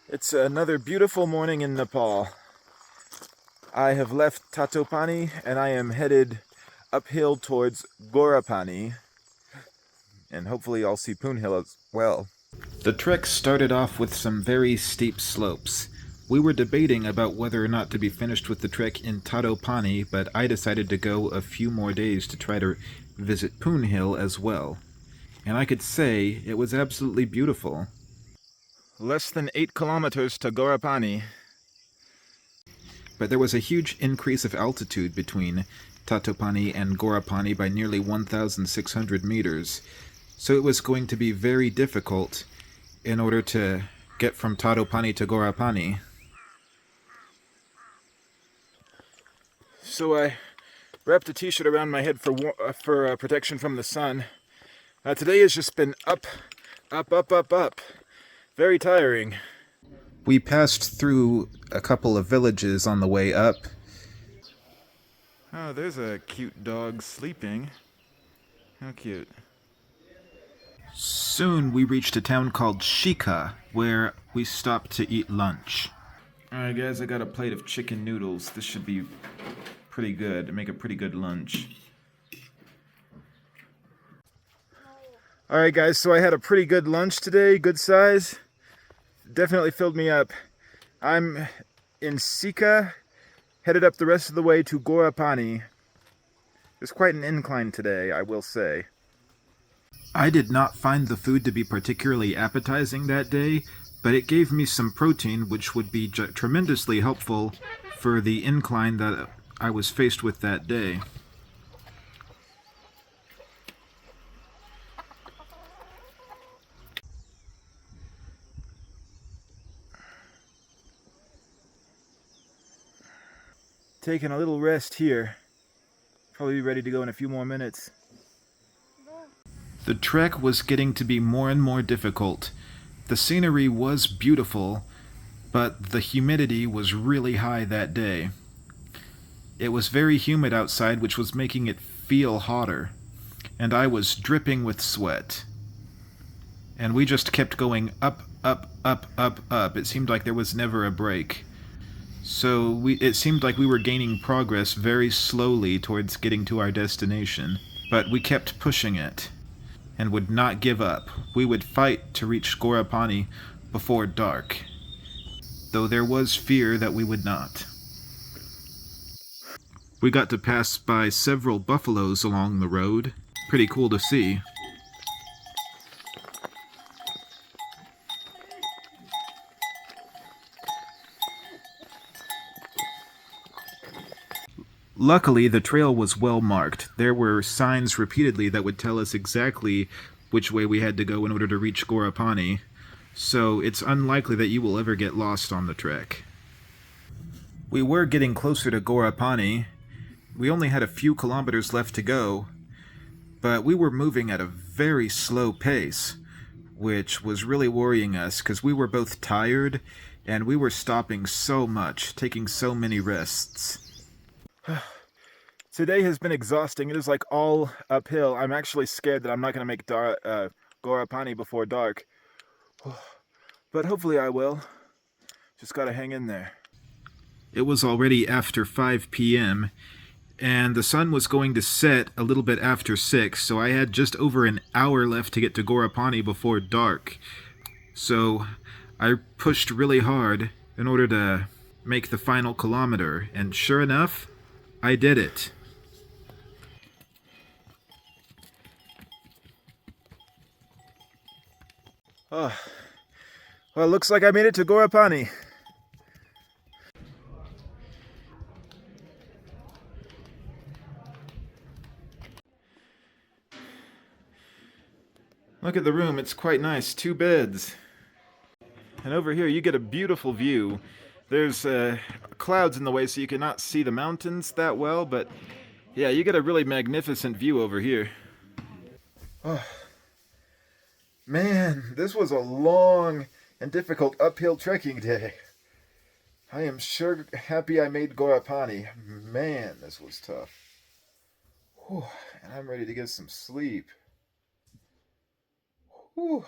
It's another beautiful morning in Nepal. I have left Tatopani and I am headed uphill towards Ghorepani, and hopefully I'll see Poon Hill as well. The trek started off with some very steep slopes. We were debating about whether or not to be finished with the trek in Tatopani, but I decided to go a few more days to try to visit Poon Hill as well. And I could say it was absolutely beautiful. Less than 8 kilometers to Ghorepani. But there was a huge increase of altitude between Tatopani and Ghorepani by nearly 1,600 meters, so it was going to be very difficult in order to get from Tatopani to Ghorepani. So I wrapped a t-shirt around my head for protection from the sun. Today has just been up. Very tiring. We passed through a couple of villages on the way up. Oh, there's a cute dog sleeping. How cute. Soon we reached a town called Shikha, where we stopped to eat lunch. Alright guys, I got a plate of chicken noodles. This should be pretty good, make a pretty good lunch. Alright guys, so I had a pretty good lunch today, good size. Definitely filled me up. I'm in Shikha, headed up the rest of the way to Ghorepani. There's quite an incline today, I will say. I did not find the food to be particularly appetizing that day, but it gave me some protein which would be tremendously helpful for the incline that I was faced with that day. Taking a little rest here. Probably be ready to go in a few more minutes. The trek was getting to be more and more difficult. The scenery was beautiful, but the humidity was really high that day. It was very humid outside, which was making it feel hotter, and I was dripping with sweat. And we just kept going up. It seemed like there was never a break. So it seemed like we were gaining progress very slowly towards getting to our destination, but we kept pushing it, and would not give up. We would fight to reach Ghorepani before dark, though there was fear that we would not. We got to pass by several buffaloes along the road. Pretty cool to see. Luckily, the trail was well marked. There were signs repeatedly that would tell us exactly which way we had to go in order to reach Ghorepani, so it's unlikely that you will ever get lost on the trek. We were getting closer to Ghorepani. We only had a few kilometers left to go, but we were moving at a very slow pace, which was really worrying us because we were both tired and we were stopping so much, taking so many rests. Today has been exhausting. It is like all uphill. I'm actually scared that I'm not going to make Ghorepani before dark. But hopefully I will. Just gotta hang in there. It was already after 5 p.m., and the sun was going to set a little bit after 6, so I had just over an hour left to get to Ghorepani before dark. So I pushed really hard in order to make the final kilometer, and sure enough, I did it. Oh, well, looks like I made it to Ghorepani. Look at the room, it's quite nice. 2 beds. And over here you get a beautiful view. There's clouds in the way so you cannot see the mountains that well, but yeah, you get a really magnificent view over here. Oh, man, this was a long and difficult uphill trekking day. I am sure happy I made Ghorepani. Man, this was tough. Whew, and I'm ready to get some sleep. Whew.